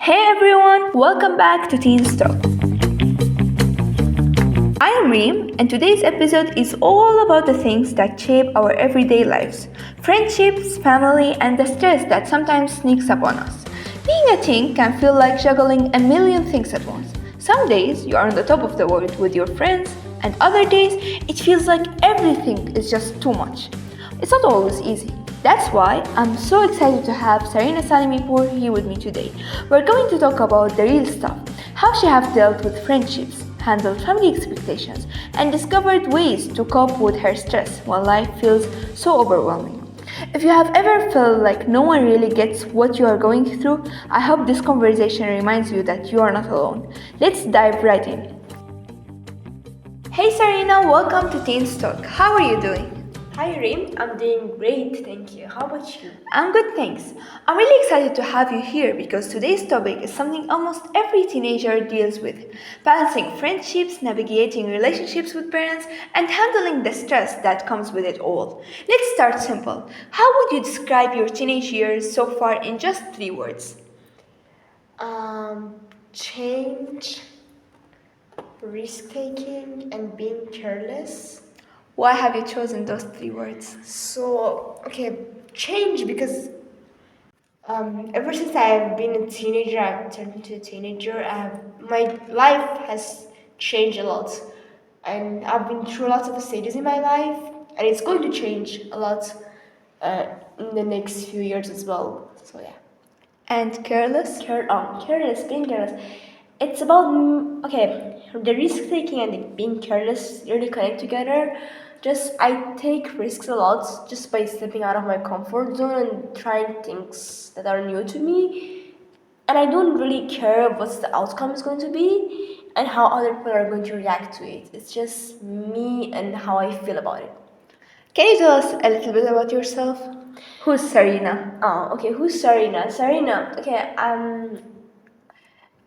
Hey everyone, welcome back to Teen Talk. I am Reem, and today's episode is all about the things that shape our everyday lives friendships, family, and the stress that sometimes sneaks up on us. Being a teen can feel like juggling a million things at once. Some days you are on the top of the world with your friends, and other days it feels like everything is just too much. It's not always easy. That's why I'm so excited to have Sarina Salimipour here with me today. We're going to talk about the real stuff, how she has dealt with friendships, handled family expectations, and discovered ways to cope with her stress when life feels so overwhelming. If you have ever felt like no one really gets what you are going through, I hope this conversation reminds you that you are not alone. Let's dive right in. Hey Sarina, welcome to Teen Talk. How are you doing? Hi Reem, I'm doing great, thank you. How about you? I'm good, thanks. I'm really excited to have you here because today's topic is something almost every teenager deals with balancing friendships, navigating relationships with parents, and handling the stress that comes with it all. Let's start simple. How would you describe your teenage years so far in just 3 words? Change, risk taking, and being careless. Why have you chosen those 3 words? Change because ever since I've been a teenager, I've turned into a teenager. My life has changed a lot, and I've been through lots of stages in my life, and it's going to change a lot in the next few years as well. So yeah. And careless? Careless, being careless. It's about the risk taking and being careless really connect together. Just I take risks a lot just by stepping out of my comfort zone and trying things that are new to me. And I don't really care what the outcome is going to be and how other people are going to react to it. It's just me and how I feel about it. Can you tell us a little bit about yourself? Who's Sarina? Who's Sarina? Sarina.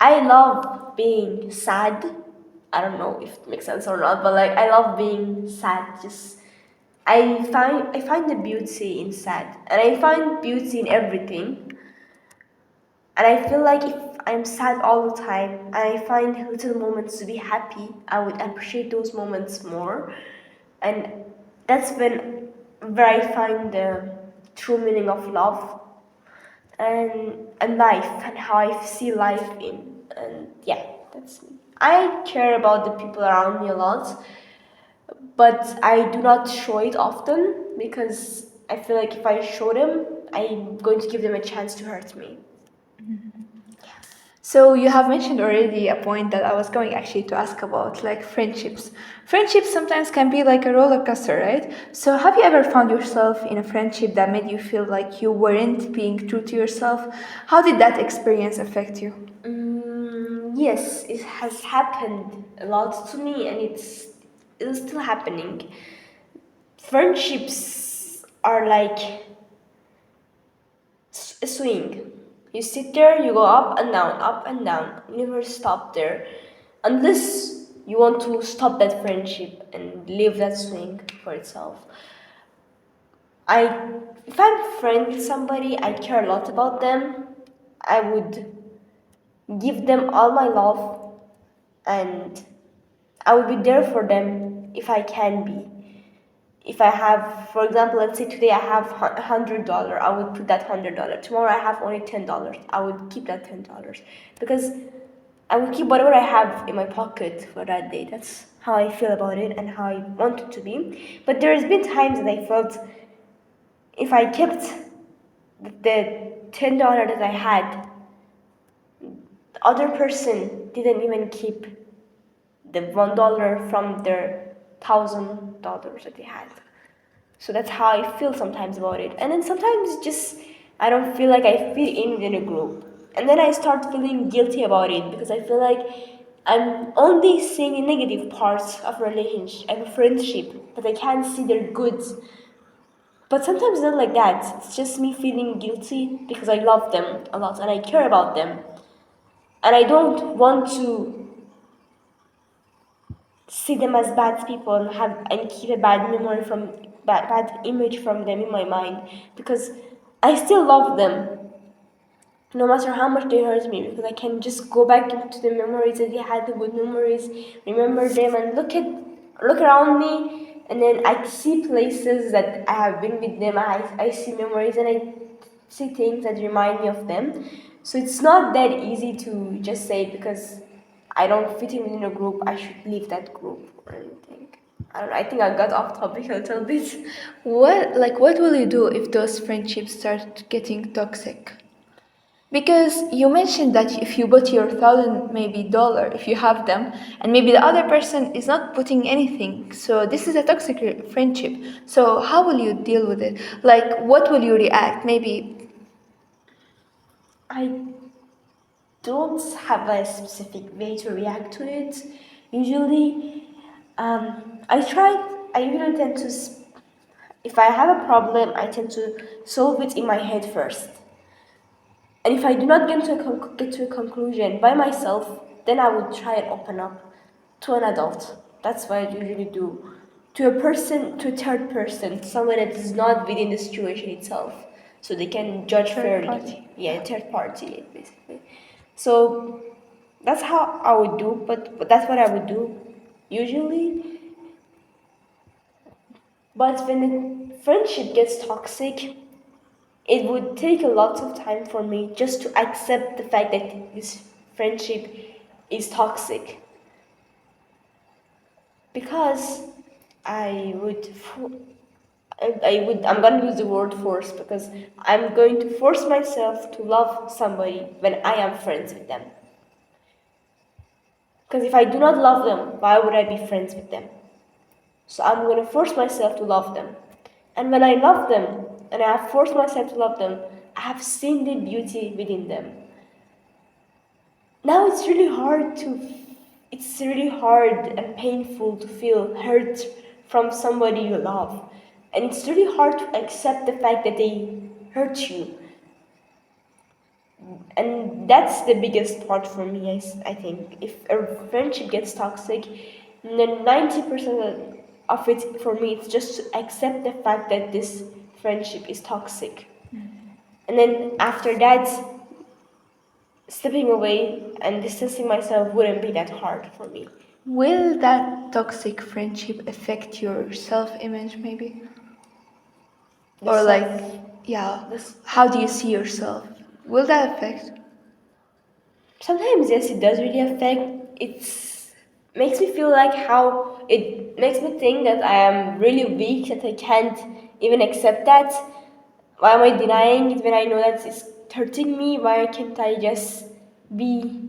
I love being sad. I don't know if it makes sense or not, but like I love being sad. Just I find the beauty in sad, and I find beauty in everything. And I feel like if I'm sad all the time and I find little moments to be happy, I would appreciate those moments more. And that's when where I find the true meaning of love and life and how I see life in. And yeah, that's me. I care about the people around me a lot, but I do not show it often because I feel like if I show them, I'm going to give them a chance to hurt me. So you have mentioned already a point that I was going actually to ask about, like friendships. Friendships sometimes can be like a roller coaster, right? So have you ever found yourself in a friendship that made you feel like you weren't being true to yourself? How did that experience affect you? Yes, it has happened a lot to me, and it's still happening. Friendships are like a swing. You sit there, you go up and down. You never stop there, unless you want to stop that friendship and leave that swing for itself. I, if I'm friend with somebody, I care a lot about them. I would give them all my love, and I will be there for them if I can be. If I have, for example, let's say today I have $100, I would put that $100. Tomorrow I have only $10, I would keep that $10 because I would keep whatever I have in my pocket for that day. That's how I feel about it and how I want it to be. But there's been times that I felt if I kept the $10 that I had, the other person didn't even keep the $1 from their $1,000 that they had. So that's how I feel sometimes about it. And then sometimes just I don't feel like I fit in a group. And then I start feeling guilty about it because I feel like I'm only seeing negative parts of a friendship, but I can't see their goods. But sometimes not like that. It's just me feeling guilty because I love them a lot and I care about them. And I don't want to see them as bad people and keep a bad memory from bad image from them in my mind because I still love them. no matter how much they hurt me, because I can just go back into the memories that they had, the good memories, remember them, and look around me, and then I see places that I have been with them. I see memories, and I see things that remind me of them. So it's not that easy to just say because I don't fit in within a group, I should leave that group or anything. I don't know, I think I got off topic a little bit. What will you do if those friendships start getting toxic? Because you mentioned that if you put your thousand maybe dollar, if you have them, and maybe the other person is not putting anything, so this is a toxic friendship. So how will you deal with it? Like, what will you react? Maybe I don't have a specific way to react to it. Usually, I usually tend to, if I have a problem, I tend to solve it in my head first. And if I do not get to a conclusion by myself, then I would try and open up to an adult. That's what I usually do. To a person, to a third person, someone that is not within the situation itself, so they can judge third fairly. party. Yeah, third party, basically. So that's how I would do, but that's what I would do usually. But when the friendship gets toxic, it would take a lot of time for me just to accept the fact that this friendship is toxic, because I would I'm gonna use the word force, because I'm going to force myself to love somebody when I am friends with them. Because if I do not love them, why would I be friends with them? So I'm going to force myself to love them. And when I love them, and I have forced myself to love them, I have seen the beauty within them. Now it's really hard and painful to feel hurt from somebody you love. And it's really hard to accept the fact that they hurt you. And that's the biggest part for me, I think. If a friendship gets toxic, then 90% of it for me is just to accept the fact that this friendship is toxic. And then after that, stepping away and distancing myself wouldn't be that hard for me. Will that toxic friendship affect your self-image, maybe? The Or like, self, yeah, this how do you see yourself? Will that affect? Sometimes, yes, it does really affect. It's makes me feel like how it makes me think that I am really weak, that I can't even accept that. Why am I denying it when I know that it's hurting me? Why can't I just be,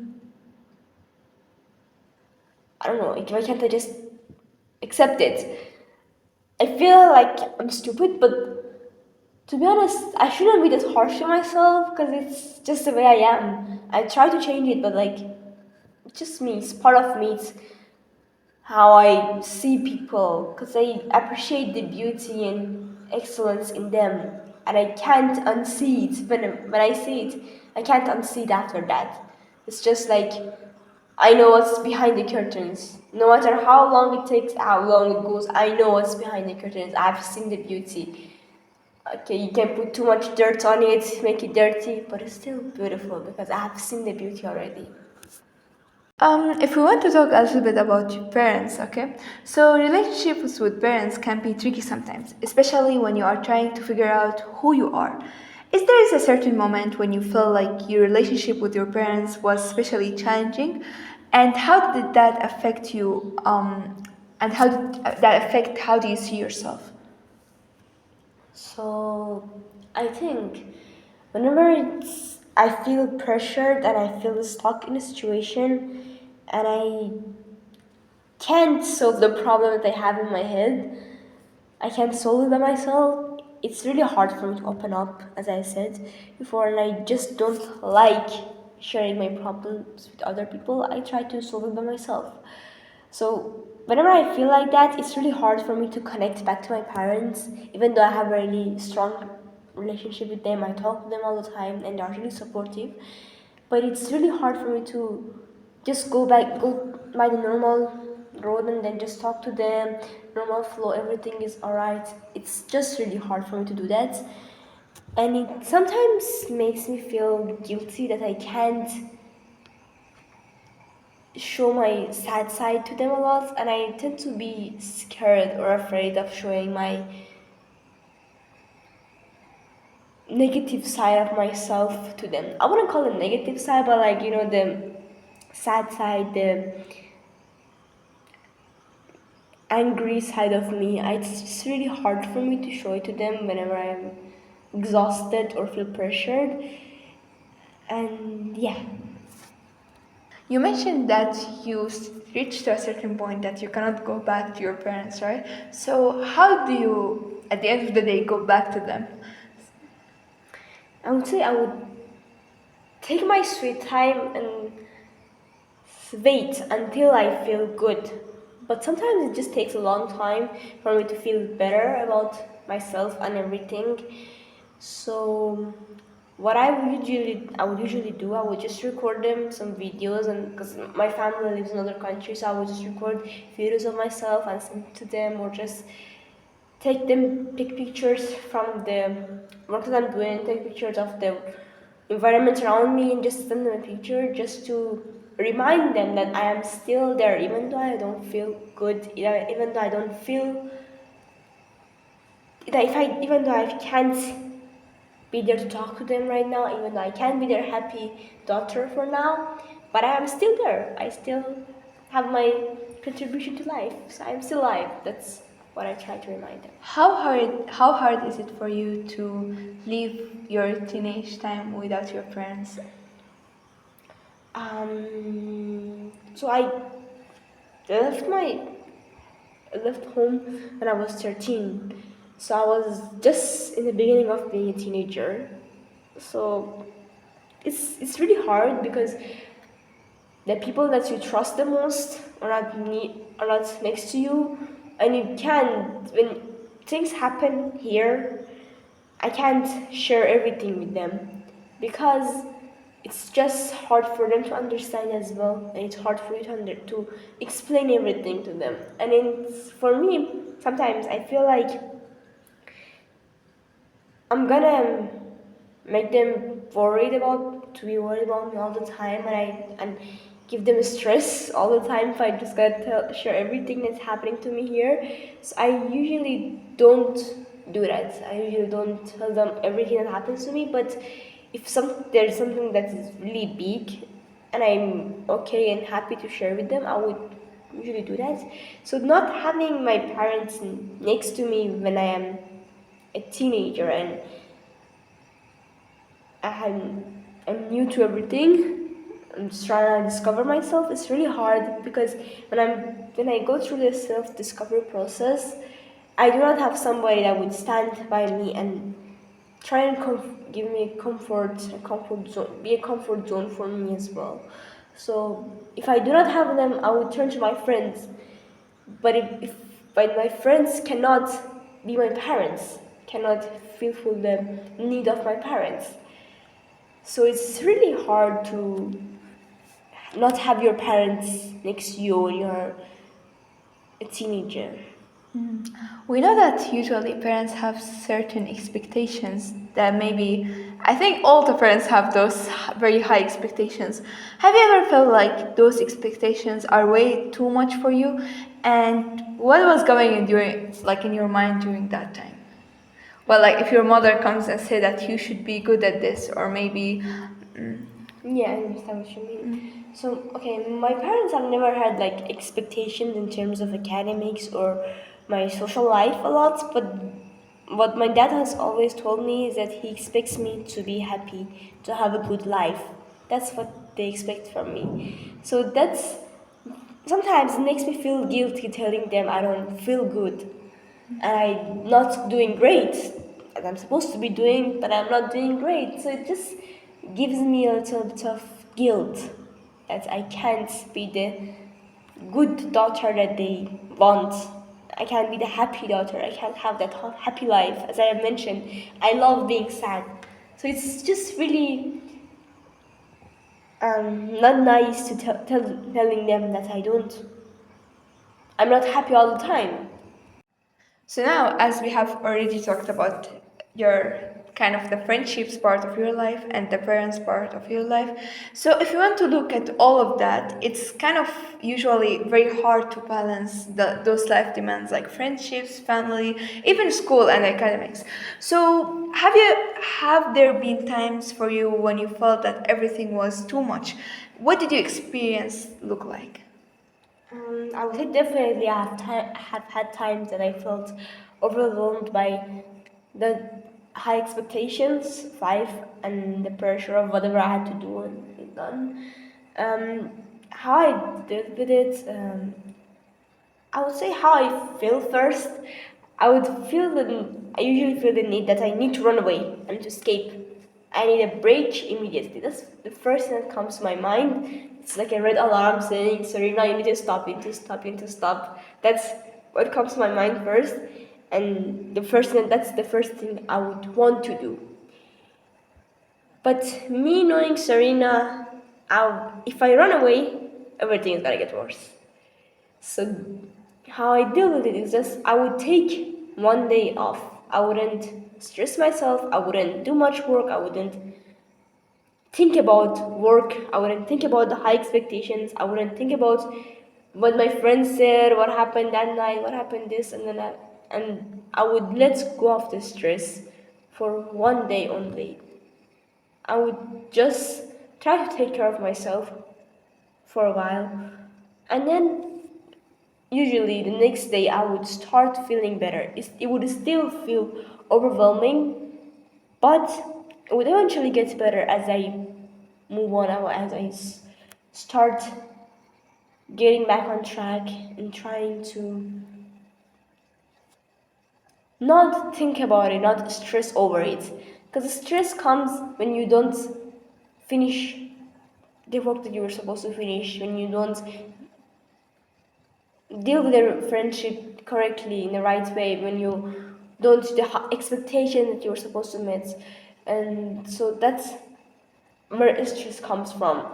I don't know, why can't I just accept it? I feel like I'm stupid, but to be honest, I shouldn't be that harsh to myself because it's just the way I am. I try to change it, but like, it's just me, it's part of me. It's how I see people, because I appreciate the beauty and excellence in them, and I can't unsee it when I see it. I can't unsee it after that. It's just like I know what's behind the curtains. No matter how long it takes, how long it goes, I know what's behind the curtains. I've seen the beauty. Okay, you can put too much dirt on it, make it dirty, but it's still beautiful because I have seen the beauty already. If we want to talk a little bit about your parents, okay? So relationships with parents can be tricky sometimes, especially when you are trying to figure out who you are. Is there a certain moment when you feel like your relationship with your parents was especially challenging? And how did that affect you? And how did that affect how do you see yourself? So I think whenever I feel pressured and I feel stuck in a situation and I can't solve the problem that I have in my head, I can't solve it by myself. It's really hard for me to open up, as I said before, and I just don't like sharing my problems with other people. I try to solve it by myself. So whenever I feel like that, it's really hard for me to connect back to my parents, even though I have a really strong relationship with them. I talk to them all the time, and they're really supportive. But it's really hard for me to just go by the normal road and then just talk to them, normal flow, everything is alright. It's just really hard for me to do that. And it sometimes makes me feel guilty that I can't show my sad side to them a lot, and I tend to be scared or afraid of showing my negative side of myself to them. I wouldn't call it negative side, but like the sad side, the angry side of me. It's just really hard for me to show it to them whenever I'm exhausted or feel pressured. And yeah. You mentioned that reached to a certain point that you cannot go back to your parents, right? So how do you, at the end of the day, go back to them? I would say I would take my sweet time and wait until I feel good. But sometimes it just takes a long time for me to feel better about myself and everything. So what I would usually do, I would just record them some videos, and because my family lives in other countries, so I would just record videos of myself and send to them, or just take pictures from the work that I'm doing, take pictures of the environment around me, and just send them a picture just to remind them that I am still there, even though I don't feel good, even though I don't feel that if I even though I can't be there to talk to them right now, even though I can't be their happy daughter for now, but I am still there. I still have my contribution to life, so I'm still alive. That's what I try to remind them. How hard is it for you to live your teenage time without your parents? So left my I left home when I was 13. So I was just in the beginning of being a teenager. So it's really hard because the people that you trust the most are not next to you, and you can't when things happen here. I can't share everything with them because it's just hard for them to understand as well, and it's hard for you to explain everything to them. And for me, sometimes I feel like I'm gonna make them to be worried about me all the time, and give them stress all the time if I just gotta share everything that's happening to me here. So I usually don't do that. I usually don't tell them everything that happens to me. But if there's something that is really big, and I'm okay and happy to share with them, I would usually do that. So not having my parents next to me when I am a teenager, and I'm new to everything. I'm just trying to discover myself. It's really hard because when I go through this self discovery process, I do not have somebody that would stand by me and try and give me a comfort zone, be a comfort zone for me as well. So if I do not have them, I would turn to my friends. But if but my friends cannot be my parents, cannot fulfill the need of my parents. So it's really hard to not have your parents next to you when you're a teenager. We know that usually parents have certain expectations that maybe, I think all the parents have those very high expectations. Have you ever felt like those expectations are way too much for you? And what was going in in your mind during that time? Well, like if your mother comes and say that you should be good at this, or maybe, Yeah, I understand what you mean. So, okay, my parents have never had like expectations in terms of academics or my social life a lot, but what my dad has always told me is that he expects me to be happy, to have a good life. That's what they expect from me. So that's sometimes it makes me feel guilty telling them I don't feel good and I'm not doing great as I'm supposed to be doing, but I'm not doing great. So it just gives me a little bit of guilt that I can't be the good daughter that they want. I can't be the happy daughter. I can't have that happy life. As I have mentioned, I love being sad. So it's just really not nice to telling them that I'm not happy all the time. so now, as we have already talked about your kind of the friendships part of your life and the parents part of your life. So if you want to look at all of that, it's kind of usually very hard to balance those life demands like friendships, family, even school and academics. So have there been times for you when you felt that everything was too much? What did your experience look like? I would say definitely have had times that I felt overwhelmed by the high expectations, life, and the pressure of whatever I had to do and done. Um, how I dealt with it, I would say how I feel first. I usually feel the need that I need to run away and to escape. I need a break immediately. That's the first thing that comes to my mind. It's like a red alarm saying, Serena, you need to stop, you need to stop, you need to stop. That's what comes to my mind first. And that's the first thing I would want to do. But me knowing Serena, if I run away, everything is gonna get worse. So how I deal with it is just I would take one day off. I wouldn't stress myself. I wouldn't do much work. I wouldn't think about work. I wouldn't think about the high expectations. I wouldn't think about what my friends said, what happened that night, what happened this, and I would let go of the stress for one day only. I would just try to take care of myself for a while, and then usually the next day I would start feeling better. It would still feel overwhelming, but it would eventually get better as I move on, as start getting back on track and trying to not think about it, not stress over it. Because stress comes when you don't finish the work that you were supposed to finish, when you don't deal with their friendship correctly in the right way, when you don't the expectation that you're supposed to meet. And so that's where stress comes from.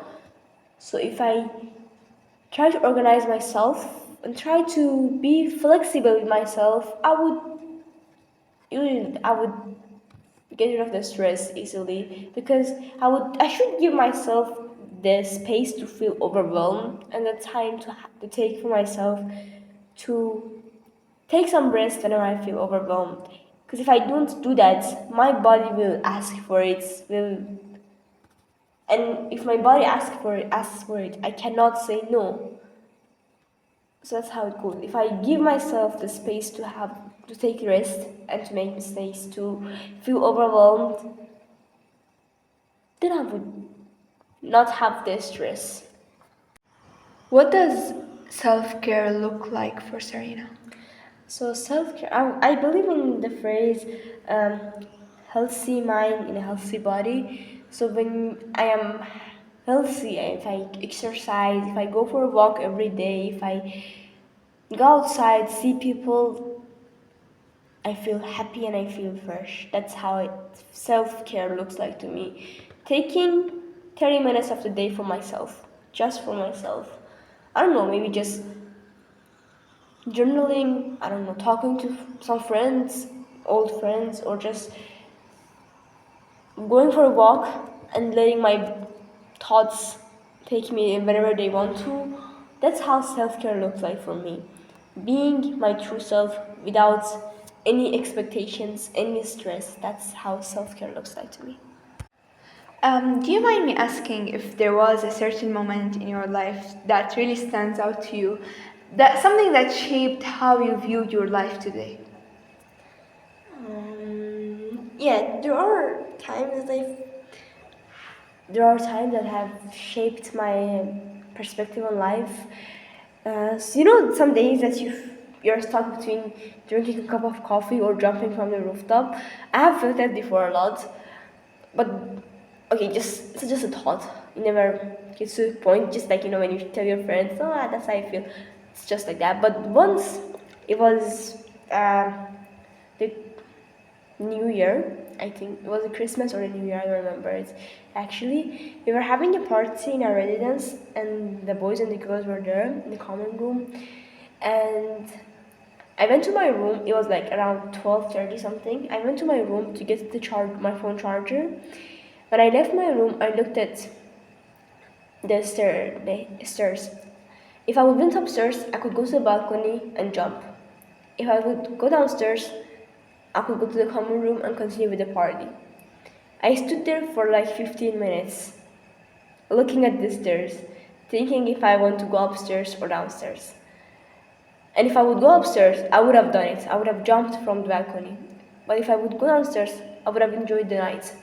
So if I try to organize myself and try to be flexible with myself, I would get rid of the stress easily, because I should give myself the space to feel overwhelmed and the time to take for myself to take some rest whenever I feel overwhelmed. Because if I don't do that, my body will ask for it. And if my body asks for it, I cannot say no. So that's how it goes. If I give myself the space to take rest and to make mistakes, to feel overwhelmed, then I would not have this stress. What does self care look like for Serena? So self-care, I believe in the phrase um, healthy mind in a healthy body. So when I am healthy, if I exercise, if I go for a walk every day, if I go outside, see people, I feel happy and I feel fresh. That's how self-care looks like to me. Taking 30 minutes of the day for myself, just for myself. I don't know, maybe just journaling, I don't know, talking to some friends, old friends, or just going for a walk and letting my thoughts take me wherever they want to. That's how self care looks like for me. Being my true self without any expectations, any stress. That's how self care looks like to me. Do you mind me asking if there was a certain moment in your life that really stands out to you, that something that shaped how you viewed your life today? Yeah, there are times that have shaped my perspective on life. So some days that you're stuck between drinking a cup of coffee or jumping from the rooftop. I have felt that before a lot, but okay, it's just a thought. You never get to the point. Just like when you tell your friends, "Oh, that's how I feel." It's just like that. But once it was the New Year. I think it was a Christmas or a New Year. I don't remember it. Actually, we were having a party in our residence, and the boys and the girls were there in the common room, and I went to my room. It was like around 12:30 something. I went to my room to get my phone charger. When I left my room, I looked at the stairs. If I would went upstairs, I could go to the balcony and jump. If I would go downstairs, I could go to the common room and continue with the party. I stood there for like 15 minutes, looking at the stairs, thinking if I want to go upstairs or downstairs. And if I would go upstairs, I would have done it. I would have jumped from the balcony. But if I would go downstairs, I would have enjoyed the night.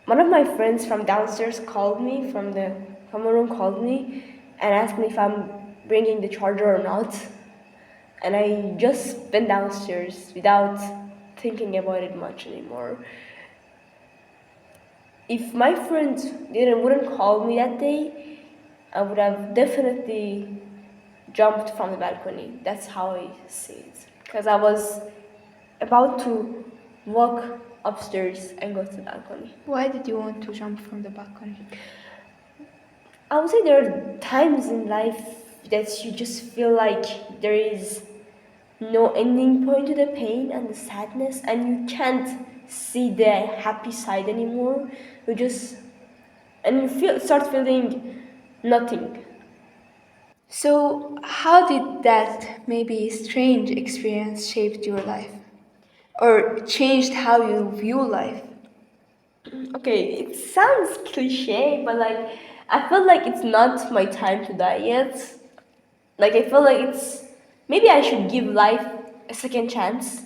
One of my friends from downstairs called me, from the common room called me, and asked me if I'm bringing the charger or not. And I just went downstairs without thinking about it much anymore. If my friend wouldn't call me that day, I would have definitely jumped from the balcony. That's how I see it. Because I was about to walk upstairs and go to the balcony. Why did you want to jump from the balcony? I would say there are times in life that you just feel like there is no ending point to the pain and the sadness, and you can't see the happy side anymore. You start feeling nothing. So, how did that maybe strange experience shaped your life? Or changed how you view life? Okay, it sounds cliche, but like I feel like it's not my time to die yet. Like I feel like it's maybe I should give life a second chance.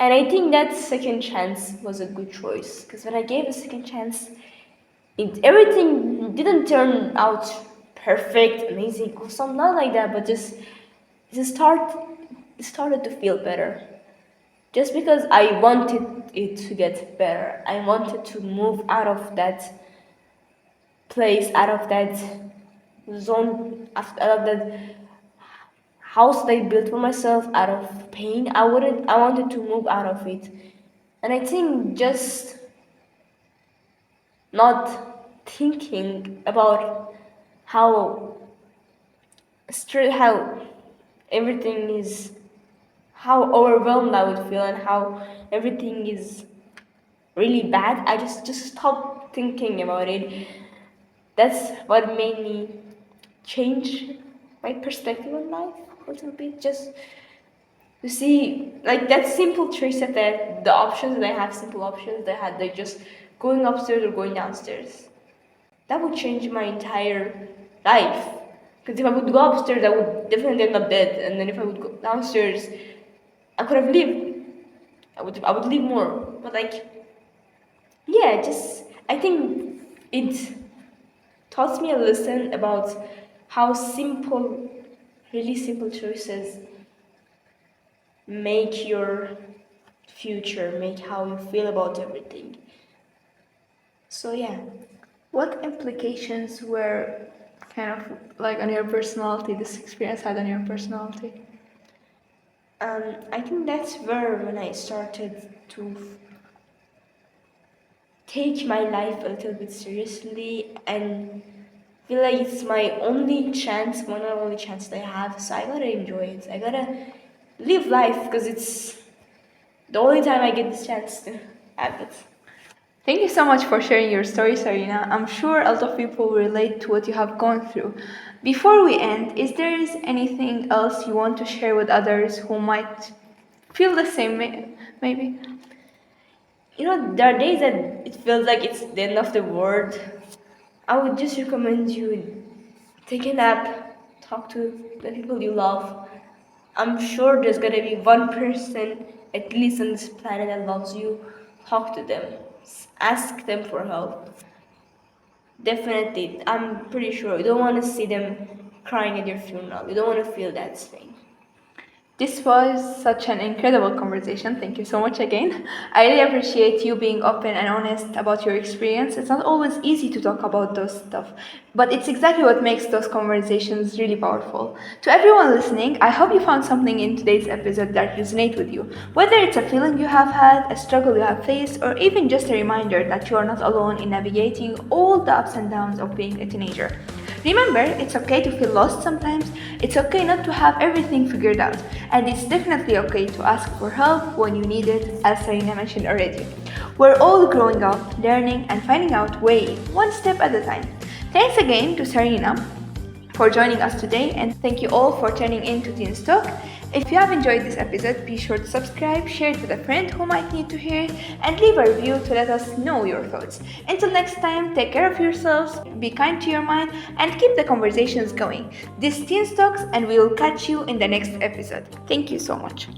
And I think that second chance was a good choice because when I gave a second chance, everything didn't turn out perfect, amazing, awesome, not like that, but just it started to feel better. Just because I wanted it to get better, I wanted to move out of that place, out of that zone, out of that house that I built for myself, out of pain. I wanted to move out of it. And I think just not thinking about how how everything is, how overwhelmed I would feel and how everything is really bad. I just stopped thinking about it. That's what made me change my perspective on life a little bit. Just to see like that simple choice that the options that I have, simple options that I had, like just going upstairs or going downstairs. That would change my entire life. Because if I would go upstairs, I would definitely end up dead, and then if I would go downstairs, I could have lived. I would live more. But like, yeah, just I think it taught me a lesson about how simple, really simple choices make your future, make how you feel about everything. So yeah. What implications were kind of like on your personality this experience had on your personality? I think that's where when I started to take my life a little bit seriously and feel like it's my only chance, one and only chance that I have. So I gotta enjoy it. I gotta live life because it's the only time I get this chance to have it. Thank you so much for sharing your story, Sarina. I'm sure a lot of people will relate to what you have gone through. Before we end, is there anything else you want to share with others who might feel the same, maybe? You know, there are days that it feels like it's the end of the world. I would just recommend you take a nap, talk to the people you love. I'm sure there's gonna be one person, at least on this planet, that loves you. Talk to them, ask them for help. Definitely, I'm pretty sure you don't want to see them crying at your funeral. You don't want to feel that thing. This was such an incredible conversation. Thank you so much again. I really appreciate you being open and honest about your experience. It's not always easy to talk about those stuff, but it's exactly what makes those conversations really powerful. To everyone listening, I hope you found something in today's episode that resonates with you. Whether it's a feeling you have had, a struggle you have faced, or even just a reminder that you are not alone in navigating all the ups and downs of being a teenager. Remember, it's okay to feel lost sometimes, it's okay not to have everything figured out, and it's definitely okay to ask for help when you need it, as Sarina mentioned already. We're all growing up, learning, and finding out way, one step at a time. Thanks again to Sarina for joining us today, and thank you all for tuning in to Teens Talk. If you have enjoyed this episode, be sure to subscribe, share it with a friend who might need to hear, and leave a review to let us know your thoughts. Until next time, take care of yourselves, be kind to your mind, and keep the conversations going. This is Teens Talks, and we will catch you in the next episode. Thank you so much.